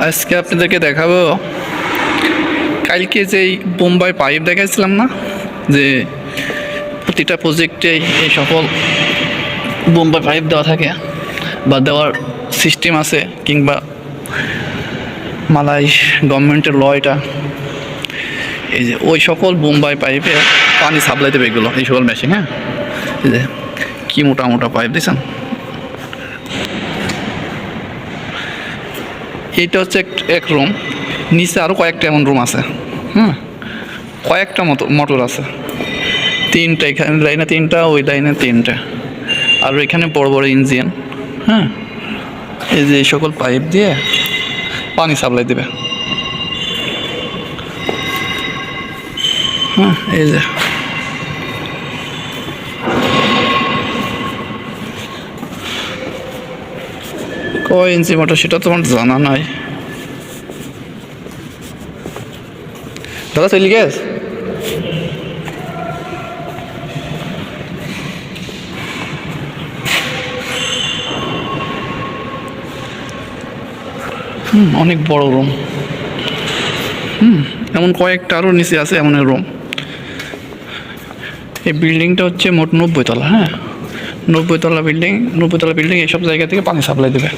আজকে আপনাদেরকে দেখাবো কালকে যেই বোম্বাই পাইপ দেখাইছিলাম না, যে প্রতিটা প্রজেক্টে এই সকল বোম্বাই পাইপ দেওয়া থাকে বা দেওয়ার সিস্টেম আছে, কিংবা মালয় গভর্নমেন্টের ল এটা। এই যে ওই সকল বোম্বাই পাইপে পানি সাপ্লাই দেবে এগুলো, এই সকল মেশিন। হ্যাঁ, এই যে কি মোটা মোটা পাইপ দিয়েছেন। এইটা হচ্ছে এক রুম, নিচে আরও কয়েকটা এমন রুম আছে। কয়েকটা মোটর আছে, তিনটা এখানে লাইনে তিনটা, ওই লাইনে তিনটা, আর এখানে বড় বড় ইঞ্জিন। হ্যাঁ, এই যে এই সকল পাইপ দিয়ে পানি সাপ্লাই দেবে। হ্যাঁ, এই যে কয় ইঞ্চি মোটর সেটা তোমার জানা নাই দাদা, চলি গেছ। অনেক বড় রুম। এমন কয়েকটা আরও নিচে আছে এমন রুম। এই বিল্ডিংটা হচ্ছে মোট 90 তলা। হ্যাঁ, 90 তলা বিল্ডিং। 90 তলা বিল্ডিং এইসব জায়গা থেকে পানি সাপ্লাই দেবে।